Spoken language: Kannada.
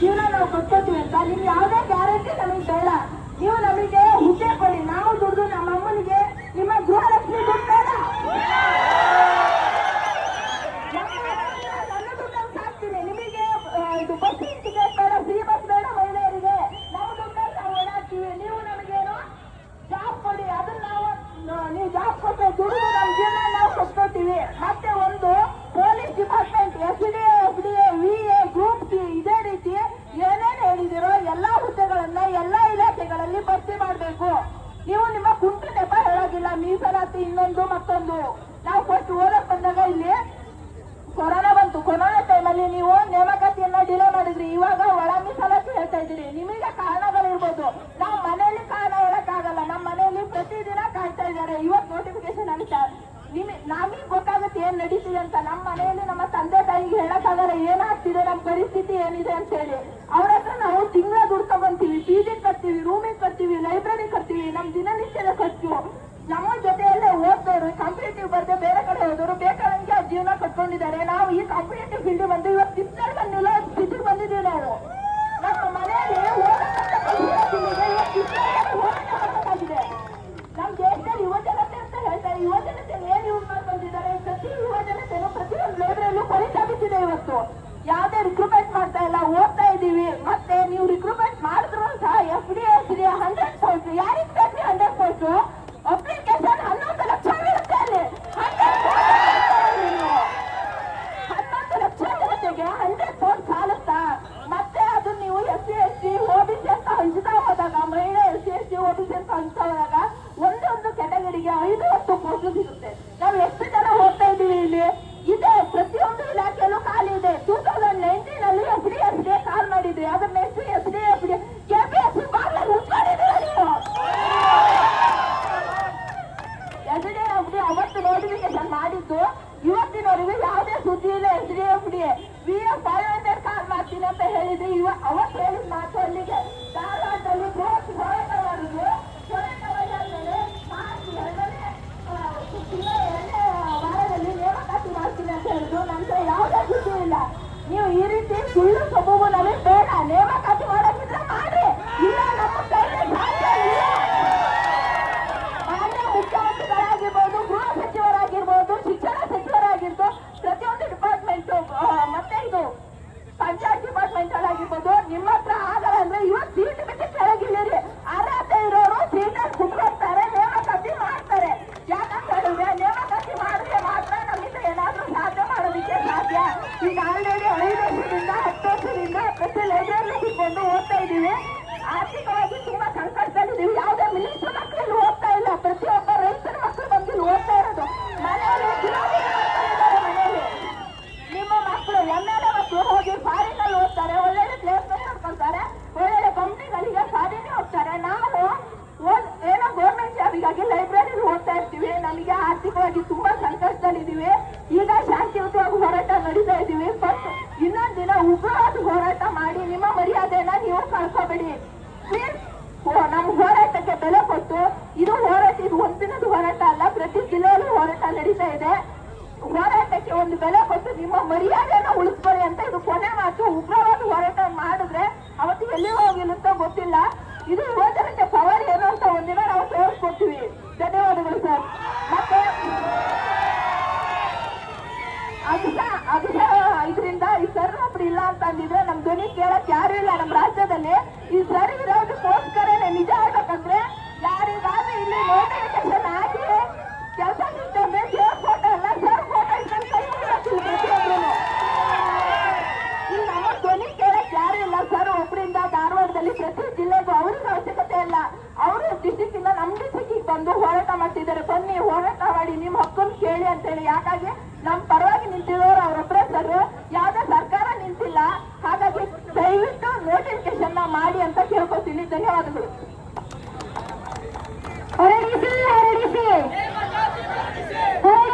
ಜೀವನ ನಾವು ಕೊಟ್ಕೋತೀವಿ ಅಂತ ನಿಮ್ಗೆ ಯಾವುದೇ ಗ್ಯಾರಂಟಿ ನಮಗೆ ಬೇಡ. ನೀವು ನಮಗೆ ಹುದ್ದೆ ಕೊಡಿ, ನಾವು ದುಡ್ದು ನಮ್ಮ ಅಮ್ಮನಿಗೆ ನಿಮ್ಮ ಗೃಹಲಕ್ಷ್ಮಿ ದುಡ್ಡು ಬೇಡ. ನನ್ನ ದುಡ್ಡನ್ನು ಸಾಕ್ತೀನಿ, ನಿಮಗೆ ಇದು ಬಸ್ ಟಿಕೆಟ್ ಬೇಡ, ಫ್ರೀ ಬಸ್ ಬೇಡ ಮಹಿಳೆಯರಿಗೆ. ನಾವು ದುಡ್ಡನ್ನು ನಾವು ಓಡಾಡ್ತೀವಿ, ನೀವು ನಮಗೇನು ಜಾಬ್ ಕೊಡಿ, ಅದನ್ನ ನೀವು ಜಾಬ್ ಕೊಟ್ಟರೆ ದುಡ್ಡು ನಮ್ಮ ಜೀವನ ನಾವು ಕೊಟ್ಕೋತೀವಿ. ಮತ್ತೆ ಒಂದು police department, FDA, VA, group C, ಇದೇ ರೀತಿ ಏನೇನು ಹೇಳಿದಿರೋ ಎಲ್ಲಾ ಹುದ್ದೆಗಳನ್ನ ಎಲ್ಲಾ ಇಲಾಖೆಗಳಲ್ಲಿ ಭರ್ತಿ ಮಾಡಬೇಕು. ನೀವು ನಿಮ್ಮ ಕುಂಟು ನೆಪ ಹೇಳೋದಿಲ್ಲ, ಮೀಸಲಾತಿ ಇನ್ನೊಂದು ಮತ್ತೊಂದು. ನಾವು ಕೊಟ್ಟು ಓದಕ್ ಬಂದಾಗ ಇಲ್ಲಿ ಕೊರೋನಾ ಬಂತು, ಕೊರೋನಾ ಟೈಮಲ್ಲಿ ನೀವು ನೇಮಕಾತಿಯನ್ನ ಡಿಲೇ ಮಾಡಿದ್ರಿ, ಇವಾಗ ಒಳ ಮೀಸಲಾತಿ ಹೇಳ್ತಾ ಇದ್ದೀರಿ. ನಿಮಗೆ ಕಾರಣಗಳಿರ್ಬೋದು, ನಾವು ಮನೆಯಲ್ಲಿ ಕಾರಣ ಹೇಳಕ್ಕಾಗಲ್ಲ. ನಮ್ಮ ಮನೆಯಲ್ಲಿ ಪ್ರತಿದಿನ ಕಾಯ್ತಾ ಇದ್ದಾರೆ, ಇವತ್ತು ನೋಟಿಫಿಕೇಶನ್ ಅಂತ. ನಮಗೆ ಗೊತ್ತಾಗುತ್ತೆ ಏನ್ ನಡೀತಿದೆ ಅಂತ. ನಮ್ಮ ಮನೆಯಲ್ಲಿ ನಮ್ಮ ತಂದೆ ತಾಯಿಗೆ ಹೇಳಕ್ಕಾಗಲ್ಲ ಏನಾಗ್ತಿದೆ, ನಮ್ಮ ಪರಿಸ್ಥಿತಿ ಏನಿದೆ ಅಂತ ಹೇಳಿ. ಅವ್ರ ಹತ್ರ ನಾವು ತಿಂಗಳ ದುಡ್ಡು ತಗೊಂತೀವಿ, PG ಕಟ್ತೀವಿ, ರೂಮಿಗೆ ಕಟ್ತೀವಿ, ಲೈಬ್ರರಿ ಕಟ್ತೀವಿ, ನಮ್ ದಿನನಿತ್ಯದ ಖರ್ಚು. ನಮ್ಮ ಜೊತೆಯಲ್ಲೇ ಓದ್ದೋರು, ಕಾಂಪಿಟೇಟಿವ್ ಬರ್ದೆ ಬೇರೆ ಕಡೆ ಹೋದವರು ಬೇಕಾದಂಗೆ ಅವ್ರ ಜೀವನ ಕಟ್ಕೊಂಡಿದ್ದಾರೆ. ನಾವು ಈ ಕಾಂಪಿಟೇಟಿವ್ ಫೀಲ್ಡ್ ಬಂದು ಇವತ್ತು ಬಿಸ್ಲಲ್ಲಿ ಬಂದಿಲ್ಲ, ಸ್ಥಿತಿಗೆ ಬಂದಿದ್ದೀವಿ ನಾವು. ನಮ್ಮ ಮನೆಯಲ್ಲಿ ಓದಕ್ಕಾಗಿದೆ. ನಮ್ಮ ದೇಶದಲ್ಲಿ ಯುವ ಜನತೆ ಅಂತ ಹೇಳ್ತಾರೆ, ಯುವ ಜನತೆ ಏನ್ ಯೂಸ್ ಮಾಡ್ಕೊಂಡಿದ್ದಾರೆ, ಪ್ರತಿ ಯುವ ಜನತೆನೂ ಪ್ರತಿಯೊಂದು ಲೈಬ್ರರಿಯಲ್ಲೂ ಕೊರಿತಾಗುತ್ತಿದೆ. ಇವತ್ತು ಯಾವುದೇ ರಿಕ್ರೂಟ್ಮೆಂಟ್ ಮಾಡ್ತಾ ಇಲ್ಲ, ಓದ್ತಾ ಇದೀವಿ. ಮತ್ತೆ ನೀವು ರಿಕ್ರೂಟ್ಮೆಂಟ್ ಮಾಡಿದ್ರು ಸಹ FDA 100 ಪೋಸ್ಟ್, ಯಾರಿಗೆ ಬೇಕು 100 ಪೋಸ್ಟ್? ಅಪ್ಲಿಕೇಶನ್ 11 ಲಕ್ಷ ಇರುತ್ತೆ ಅಲ್ಲಿ. 11 ಲಕ್ಷ ಜನತೆಗೆ 100 ಪೋಸ್ಟ್ ಸಾಲುತ್ತಾ? ಮತ್ತೆ ಅದು ನೀವು SC ST OBC ಅಂತ ಹಂಚ್ತಾ ಹೋದಾಗ, ಮಹಿಳೆ SC ST OBC ಅಂತ ಹಂಚ್ತಾ ಹೋದಾಗ ಒಂದೊಂದು ಕ್ಯಾಟಗರಿಗೆ 5-10 ಪೋಸ್ಟ್ ಸಿಗುತ್ತೆ. ನಾವು ಎಷ್ಟು ಜನ ಹೋಗ್ತಾ ಇದೀವಿ ಇಲ್ಲಿ? ಇದೆ, ಪ್ರತಿಯೊಂದು ಇಲಾಖೆಯಲ್ಲೂ ಖಾಲಿ ಇದೆ. 2019 ಅಲ್ಲಿ FDA ಕಾಲ್ ಮಾಡಿದ್ರಿ, ಅದ್ರ ನೆಕ್ಸ್ಟ್ FDA KPSC ಬಾಗ್ಲಲ್ಲಿ ಉಚ್ಕೊಂಡಿದ್ದೀರಾ ನೀವು? FDA ಅವತ್ತು ನೋಟಿಫಿಕೇಶನ್ ಮಾಡಿದ್ದು, ಇವತ್ತಿನವರೆಗೂ ಯಾವುದೇ ಸುದ್ದಿ ಇಲ್ಲ. FDA VA 500 ಕಾಲ್ ಮಾಡ್ತೀನಿ ಅಂತ ಹೇಳಿದ್ರಿ, ಅವತ್ತು ಹೇಳಿದ ಮಾತು ಅಲ್ಲಿಗೆ. ಧಾರವಾಡದಲ್ಲಿ ಬೃಹತ್ ಹೋರಾಟ ಮಾಡಿದ್ರು. ಹೋರಾಟ ಮಾಡಿದ್ಮೇಲೆ ಮಾರ್ಚ್ 2ನೇ ವಾರದಲ್ಲಿ ನೇಮಕಾತಿ ಮಾಡ್ತೀನಿ ಅಂತ ಹೇಳಿದ್ರು. ನಂತರ ಯಾವುದೇ ಸುದ್ದಿ ಇಲ್ಲ. ನೀವು ಈ ರೀತಿ ಸುಳ್ಳು ಸ್ವಭಾವ ನಮಗೆ ಬೇಡ. ನೇಮಕಾತಿ ಮಾಡೋದಿದ್ರೆ ಮಾಡ್ರಿ, ಇಲ್ಲ ನಮ್ಮ ಕೈಲಿ ಸಾಧ್ಯ ಇಲ್ಲ. ಮಾನ್ಯ ಮುಖ್ಯಮಂತ್ರಿಗಳಾಗಿರ್ಬೋದು, ಗೃಹ ಸಚಿವರಾಗಿರ್ಬೋದು, ಶಿಕ್ಷಣ ಸಚಿವರಾಗಿರ್ಬೋದು, ಪ್ರತಿಯೊಂದು ಡಿಪಾರ್ಟ್ಮೆಂಟ್, ಮತ್ತೆ ಇದು ಪಂಚಾಯತ್ ಡಿಪಾರ್ಟ್ಮೆಂಟ್ ಆಗಿರ್ಬೋದು, ನಿಮ್ಮ ಹತ್ರ ಆಗಲ್ಲ ಅಂದ್ರೆ ಇವತ್ತು ಸೀಟ್ ಬಿಟ್ಟು ಕೆಳಗಿಳಿರಿ. ಅರ್ಹತೆ ಇರೋರು ಸೀಟಲ್ಲಿ ಕುತ್ಕೊಳ್ತಾರೆ, ನೇಮಕಾತಿ ಮಾಡ್ತಾರೆ. ಯಾಕಂತ ಹೇಳಿದ್ರೆ ನೇಮಕಾತಿ ಮಾಡಿದ್ರೆ ಮಾತ್ರ ನಮ್ಮಿಂದ ಏನಾದ್ರೂ ಸಾಧ್ಯ ಮಾಡೋದಕ್ಕೆ ಸಾಧ್ಯ. ಈಗ ಆಲ್ರೆಡಿ 5 ವರ್ಷದಿಂದ 10 ವರ್ಷದಿಂದ ಪ್ರತಿ ಲೈಬ್ರರಿ ಸಿಕ್ಕೊಂಡು ಓದ್ತಾ ಇದೀವಿ. ಆರ್ಥಿಕವಾಗಿ ತುಂಬಾ ಸಂಕಷ್ಟದಲ್ಲಿದ್ದೀವಿ. ಯಾವುದೇ ಮಿನಿಸ್ಟರ್ ಮಕ್ಕಳು ಓದ್ತಾ ಇಲ್ಲ, ಪ್ರತಿಯೊಬ್ಬ ರೈತರ ಮಕ್ಕಳು ಬಂದು ಓದ್ತಾ ಇರೋದು. ಮನೆಯಲ್ಲಿ ಮನೆಯಲ್ಲಿ ನಿಮ್ಮ ಮಕ್ಕಳು MLA ಮಕ್ಕಳು ಹೋಗಿ ಫಾರಿನ್ ಅಲ್ಲಿ ಓದ್ತಾರೆ, ಒಳ್ಳೊಳ್ಳೆ ಪ್ಲೇಸ್ಮೆಂಟ್ ಮಾಡ್ಕೊಳ್ತಾರೆ, ಒಳ್ಳೊಳ್ಳೆ ಕಂಪ್ನಿಗಳಿಗೆ ಫಾರಿನ್ ಹೋಗ್ತಾರೆ. ನಾವು ಏನೋ ಗೌರ್ಮೆಂಟ್ ಜಾಬಿಗಾಗಿ ಲೈಬ್ರರಿ ಓದ್ತಾ ಇರ್ತೀವಿ. ನಮಗೆ ಆರ್ಥಿಕವಾಗಿ ತುಂಬಾ ಸಂಕಷ್ಟದಲ್ಲಿದ್ದೀವಿ. ಈಗ ಶಾಂತಿಯುತವಾಗಿ ಹೋರಾಟ ನಡೀತಾ ಇದ್ದೀವಿ. ಬಟ್ ಇನ್ನೊಂದು ದಿನ ಉಗ್ರವಾದ ಹೋರಾಟ ಮಾಡಿ ನಿಮ್ಮ ಮರ್ಯಾದೆನ ನೀವು ಕಳ್ಕೊಬೇಡಿ ಪ್ಲೀಸ್. ನಮ್ಮ ಹೋರಾಟಕ್ಕೆ ಬೆಲೆ ಕೊಟ್ಟು, ಇದು ಹೋರಾಟ, ಇದು ಒಂದಿನದ ಹೋರಾಟ ಅಲ್ಲ, ಪ್ರತಿ ಜಿಲ್ಲೆಯಲ್ಲೂ ಹೋರಾಟ ನಡೀತಾ ಇದೆ. ಹೋರಾಟಕ್ಕೆ ಒಂದು ಬೆಲೆ ಕೊಟ್ಟು ನಿಮ್ಮ ಮರ್ಯಾದೆನ ಉಳಿಸ್ಕೊಳ್ಳಿ ಅಂತ ಇದು ಕೊನೆ ಮಾತು. ಉಗ್ರವಾದ ಹೋರಾಟ ಮಾಡಿದ್ರೆ ಅವತ್ತು ಎಲ್ಲಿ ಹೋಗಿಲ್ಲಂತ ಗೊತ್ತಿಲ್ಲ. ಇದು ಯುವಜನತೆ ಪವರ್ ಏನು ಅಂತ ಒಂದಿನ ನಾವು ತೋರಿಸ್ಕೊಡ್ತೀವಿ. ಧನ್ಯವಾದಗಳು ಸರ್. ಮತ್ತೆ ಇದರಿಂದ ಈ ಸರ್ ಒಬ್ರು ಇಲ್ಲ ಅಂತ ಅಂದಿದ್ರೆ ನಮ್ ಧ್ವನಿ ಕೇಳಕ್ ಯಾರು ಇಲ್ಲ ನಮ್ಮ ರಾಜ್ಯದಲ್ಲಿ. ಈ ಸರ್ ಇರೋದಕ್ಕೋಸ್ಕರನೇ ನಿಜ ಹೇಳ್ಬೇಕಂದ್ರೆ ಯಾರಿಗಾದ್ರೂ ಇಲ್ಲಿ ನೋಟಿಫಿಕೇಶನ್ ಆಗಿ ಕೆಲಸ ಸಿಗ್ತಂದ್ರೆ ದೇವ್ರ ಫೋಟೋ ಅಲ್ಲ, ಸರ್ ಫೋಟೋ ಇಟ್ಕೊಂಡು ಕೈ ಮುಗಿಸ್ತೀವಿ ಪ್ರತಿಯೊಬ್ಬರು. ಇಲ್ಲಿ ನಮ್ಮ ಧ್ವನಿ ಕೇಳಕ್ ಯಾರು ಇಲ್ಲ. ಸರ್ ಒಬ್ಬರಿಂದ ಧಾರವಾಡದಲ್ಲಿ ಪ್ರತಿ ಜಿಲ್ಲೆಗೂ ಅವ್ರಿಗೆ ಅವಶ್ಯಕತೆ ಇಲ್ಲ. ಅವರು ಡಿಸ್ಟಿಕ್ ಇಂದ ನಮ್ ಡಿಸ್ಟಿಕ್ ಬಂದು ಹೋರಾಟ ಮಾಡ್ತಿದ್ದಾರೆ. ಬನ್ನಿ ಹೋರಾಟ ಮಾಡಿ, ನಿಮ್ ಹಕ್ಕನ್ನು ಕೇಳಿ ಅಂತೇಳಿ. ಯಾಕಾಗಿ ನಮ್ ಪರವಾಗಿ ನಿಂತಿರೋರು ಅವರೊಬ್ಬರೇ ಸರ್, ಯಾವ್ದೇ ಸರ್ಕಾರ ನಿಂತಿಲ್ಲ. ಹಾಗಾಗಿ ದಯವಿಟ್ಟು ನೋಟಿಫಿಕೇಶನ್ ಮಾಡಿ ಅಂತ ಕೇಳ್ಕೊತೀನಿ. ಧನ್ಯವಾದಗಳು.